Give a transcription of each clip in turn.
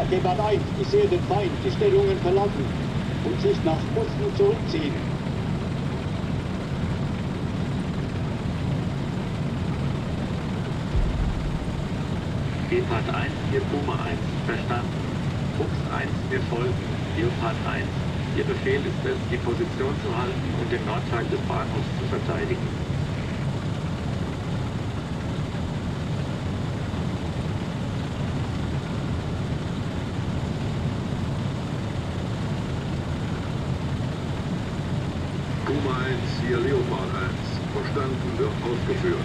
Stärke Bad 1, ich sehe den Feind, die Stellungen verlassen und sich nach Osten zurückziehen. Gepard 1, hier Puma 1, verstanden. Fuchs 1, wir folgen. Leopard 1, Ihr Befehl ist es, die Position zu halten und den Nordteil des Bahnhofs zu verteidigen. Puma 1, hier Leopard 1. Verstanden, wird ausgeführt.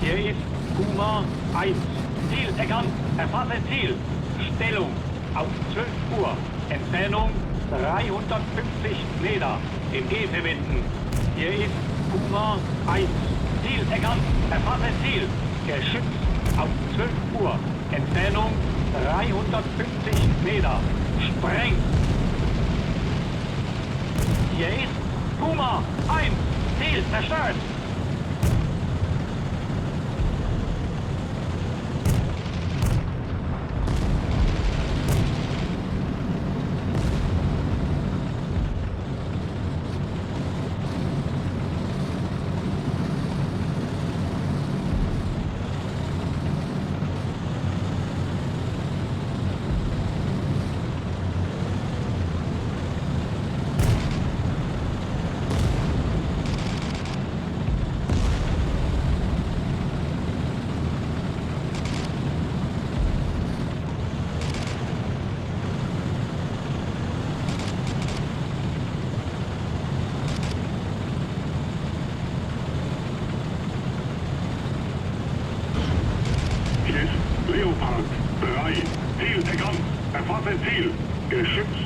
Hier ist Puma 1. Ziel erkannt. Erfasse Ziel. Stellung auf 12 Uhr. Entfernung 350 Meter. Im G verwenden. Hier ist Puma 1. Ziel erkannt. Erfasse Ziel. Geschütz auf 12 Uhr. Entfernung 350 Meter. Sprengt. Hier ist Puma 1. Ziel zerstört. Leopard 3. Ziel erkannt. Erfasse Ziel. Geschütz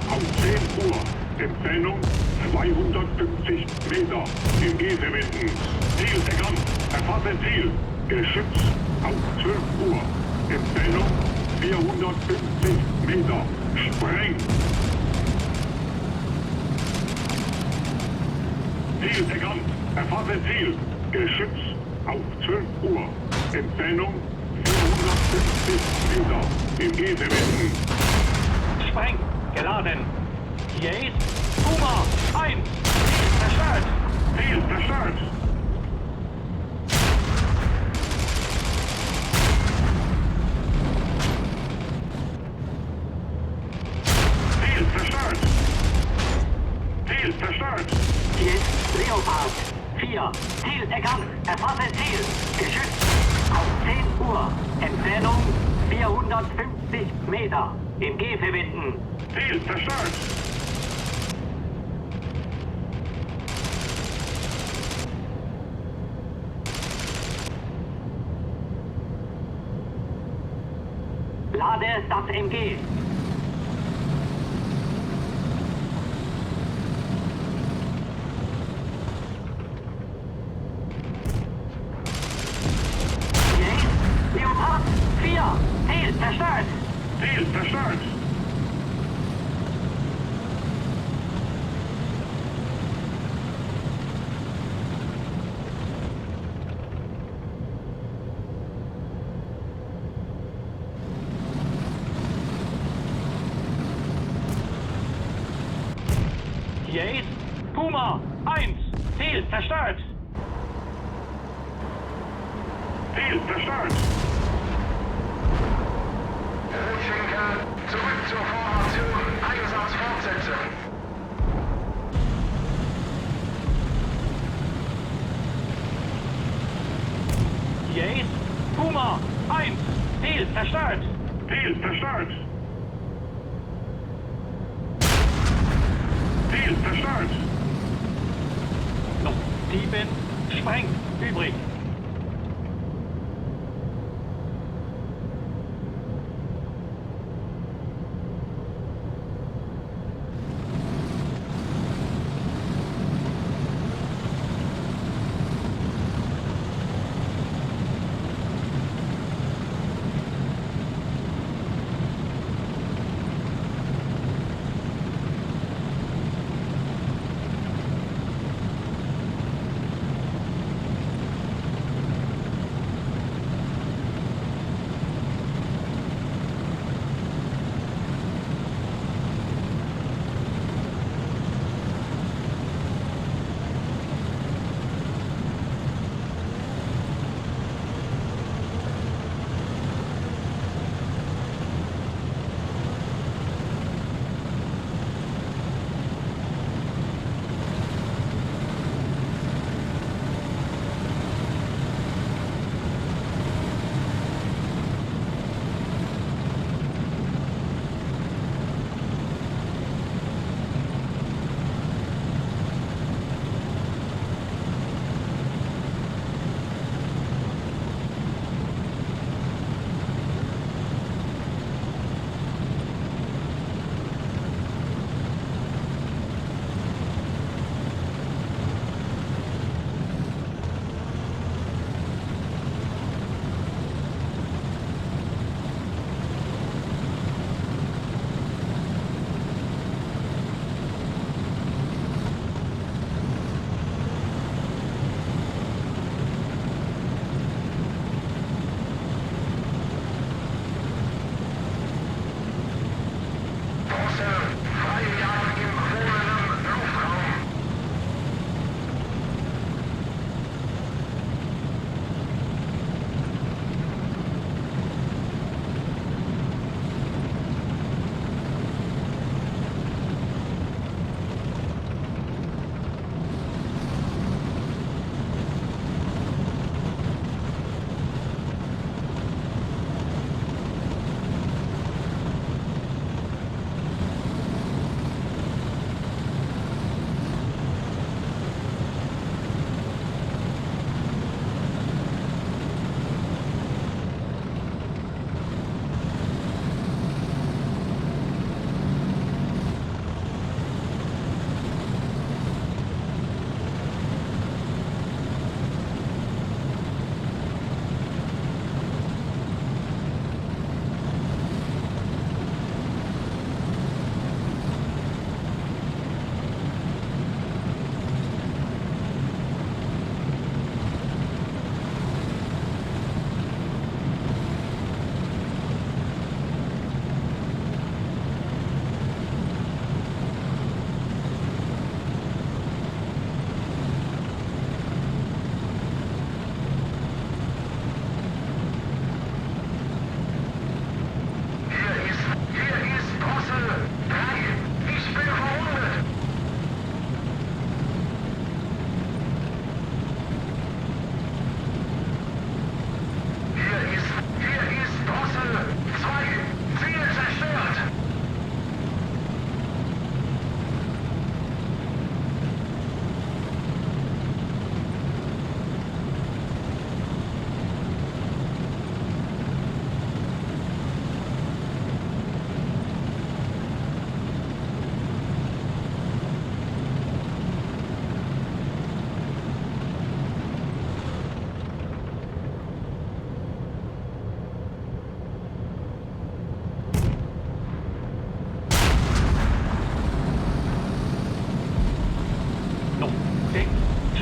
auf 10 Uhr. Entfernung 250 Meter. Im G verwenden. Ziel erkannt. Erfasse Ziel. Geschütz auf 12 Uhr. Entfernung 450 Meter. Sprengt. Ziel erkannt. Erfasse Ziel. Geschütz auf 12 Uhr. Entfernung 450 Meter. Im G verwenden. Sprengt. Geladen. Hier ist Puma 1. Ziel zerstört. Ziel zerstört. Ziel zerstört. Ziel zerstört. Hier ist Leopard 4. Ziel erkannt. Erfasse Ziel. Geschütz auf 10 Uhr. Entfernung 450 Meter. Im G verwenden. Ziel zerstört. gerade das MG. Leopard 4, Ziel zerstört. Ziel zerstört. Hier ist Puma 1, Ziel zerstört. Ziel zerstört. Rotschenker, zurück zur Formation. Einsatz fortsetzen. Hier ist Puma 1, Ziel zerstört. Ziel zerstört. Ziel zerstört. Noch 7 Spreng übrig.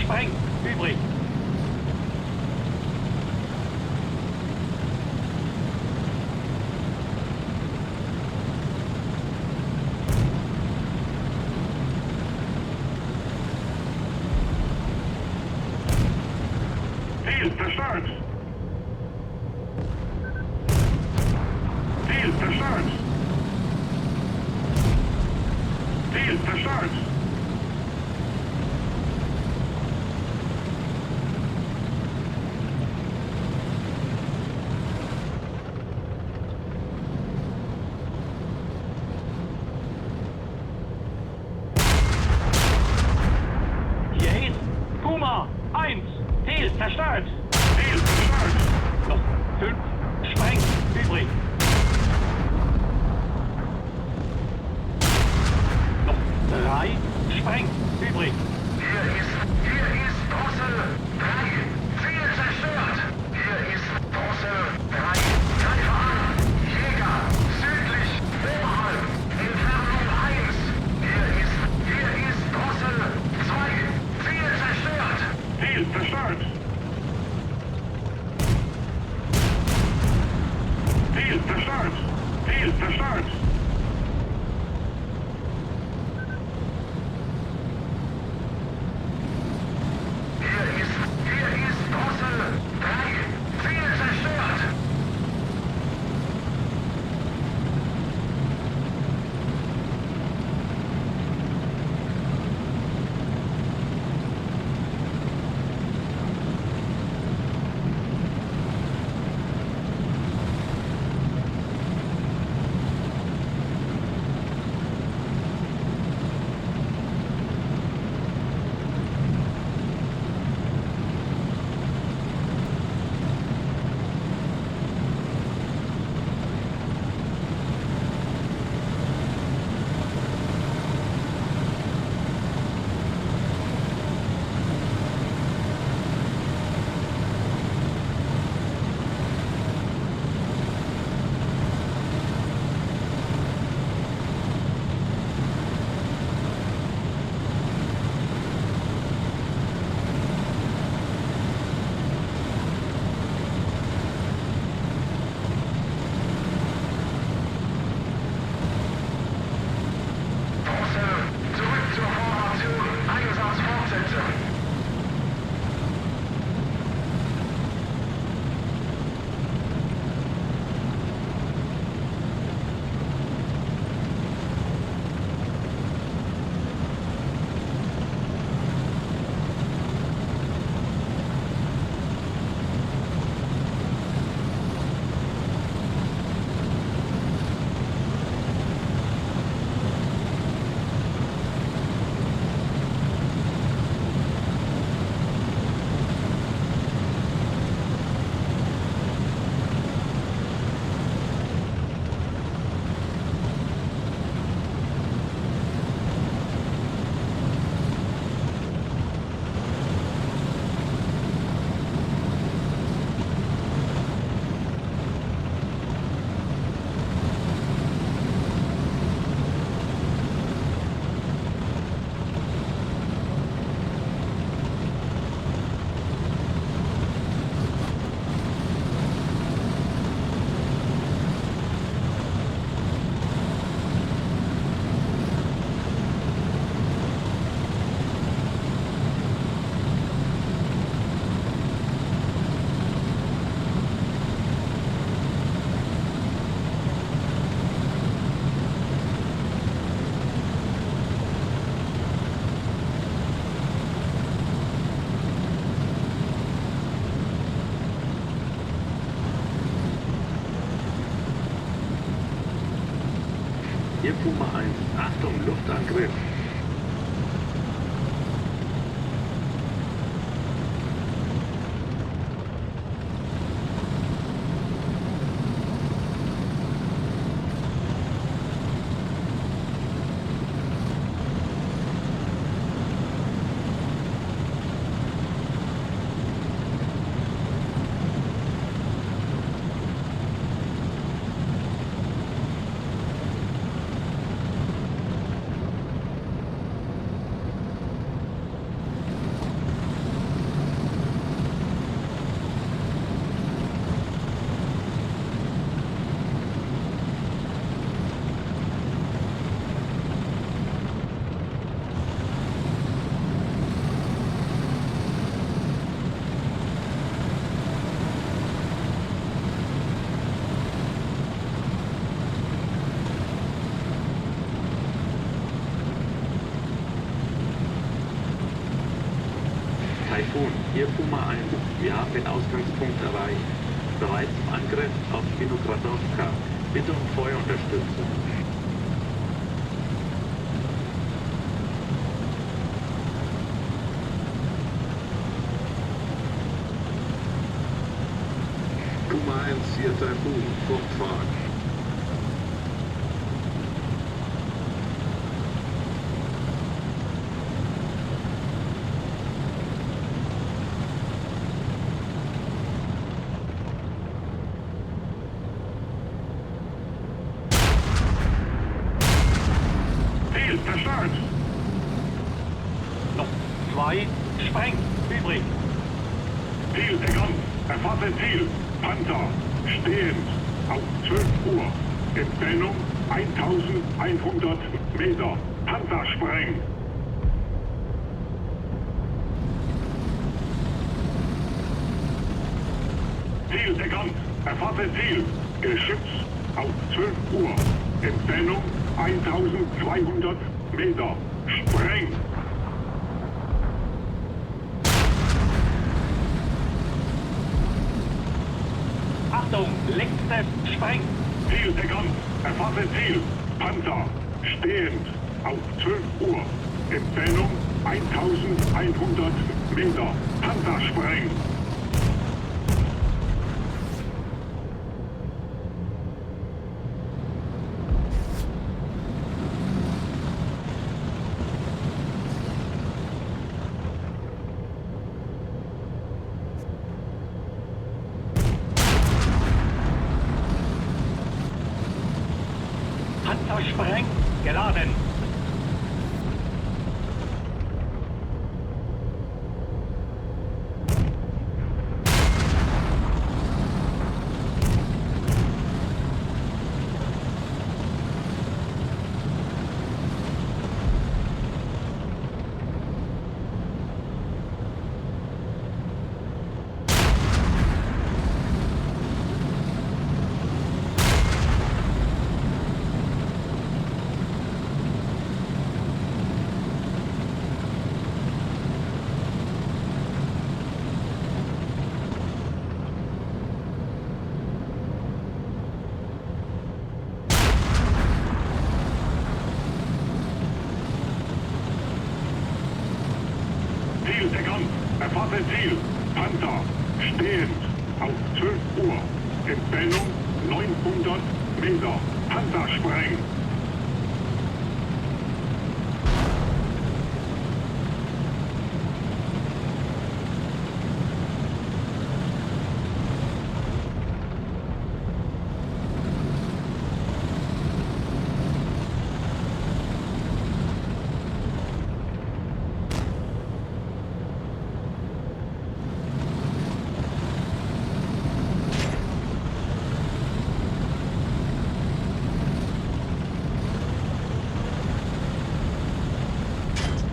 sprengt. Übrig. Ziel zerstört. Ziel zerstört. Ziel zerstört. Hier ist Puma 1. Ziel zerstört. Ziel zerstört. Noch 5 sprengt. Übrig. Noch 3 sprengt. Übrig. Hier ist Brüssel 3. Ziel zerstört. Hier ist Brüssel 3. Greife an. Jäger. Südlich. Oberhalb. Entfernung 1. Hier ist Brüssel 2. Ziel zerstört. Ziel zerstört. Ziel zerstört. Ziel zerstört. Hier ist Brüssel 3. Ziel zerstört. Brüssel, zurück zur Formation. Einsatz fortsetzen. Hier Puma 1. Achtung, Luftangriff. Taifun, hier Puma 1. Wir haben den Ausgangspunkt erreicht. Bereit zum Angriff auf Vinogradovka. Bitte um Feuerunterstützung. Puma 1, hier Taifun, Fortfahrt. Ziel zerstört! Noch 2 Spreng übrig. Ziel erkannt. Erfasse Ziel. Panther. Stehend. Auf 12 Uhr. Entfernung 1100 Meter. Panther spreng. Ziel erkannt. Erfasse Ziel. Geschütz auf 12 Uhr. Entfernung 1200 Meter. Spreng. Achtung, letztes Spreng. Ziel erkannt. Erfasse Ziel. Panther. Stehend. Auf 12 Uhr. Entfernung 1100 Meter. Panther spreng. Panzer Spreng geladen. Ziel erkannt. Erfasse Ziel. Panther. Stehend. Auf 12 Uhr. Entfernung 900 Meter. Panther spreng.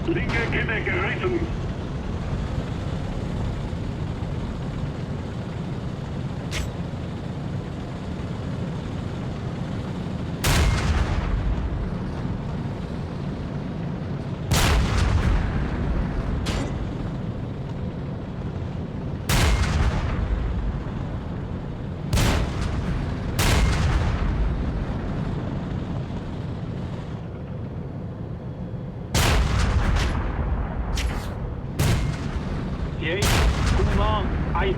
Linke Kette gerissen. Hier ist Puma 1.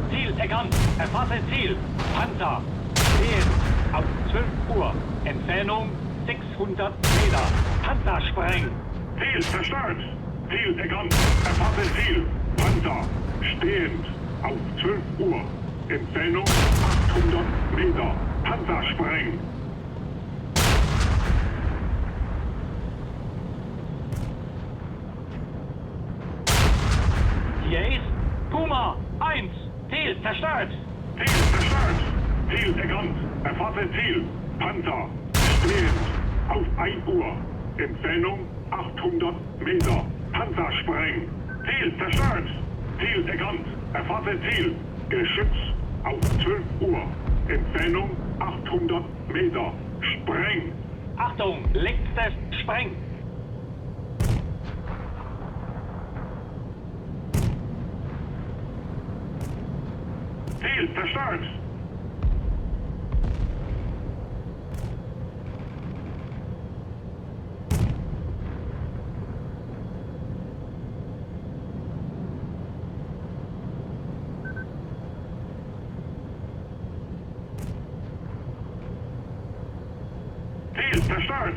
Ziel erkannt. Erfasse Ziel. Panther. Stehen. Auf 12 Uhr. Entfernung 600 Meter. Panther spreng. Ziel zerstört. Ziel erkannt. Erfasse Ziel. Panther. Stehend. Auf 12 Uhr. Entfernung 800 Meter. Panther spreng. Hier ist Puma 1. Ziel zerstört. Ziel zerstört. Ziel erkannt. Erfasse Ziel. Panther. Stehend. Auf 1 Uhr. Entfernung 800 Meter. Panzer spreng. Ziel zerstört. Ziel erkannt. Erfasse Ziel. Geschütz auf 12 Uhr. Entfernung 800 Meter. Spreng. Achtung, letztes Spreng. Ziel zerstört. Ziel zerstört.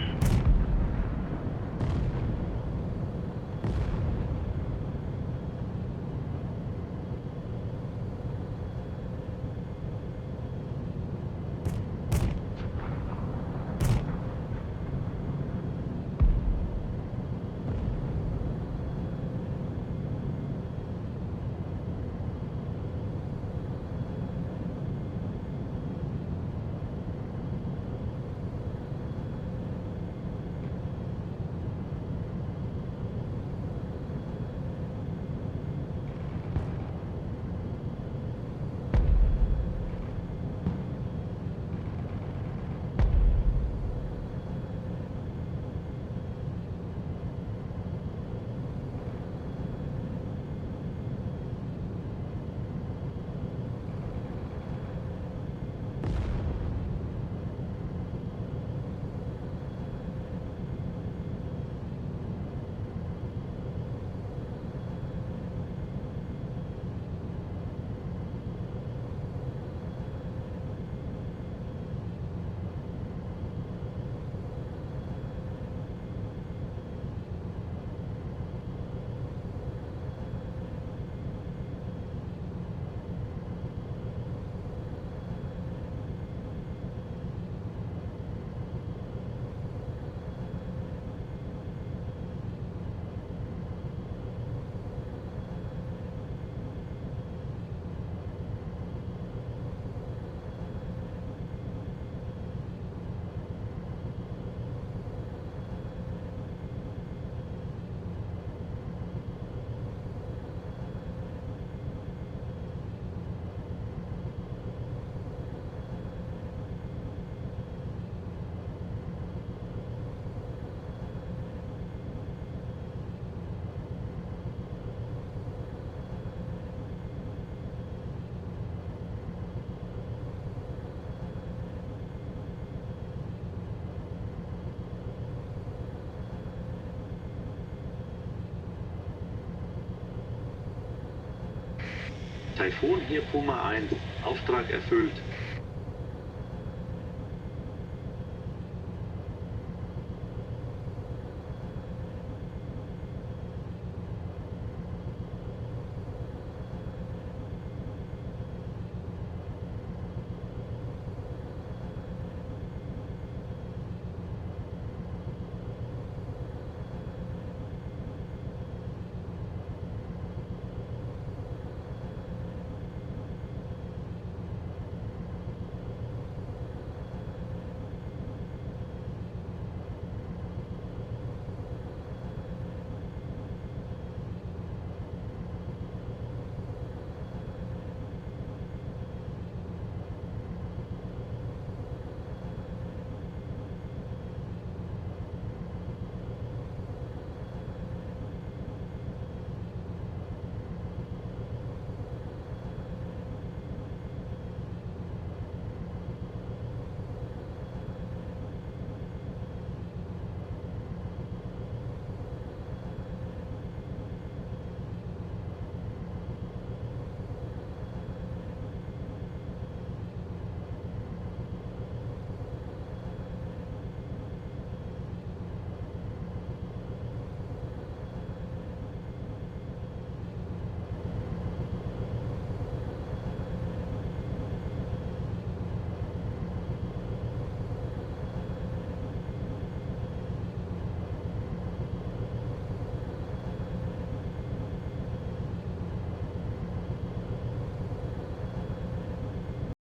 Taifun hier Puma 1, Auftrag erfüllt.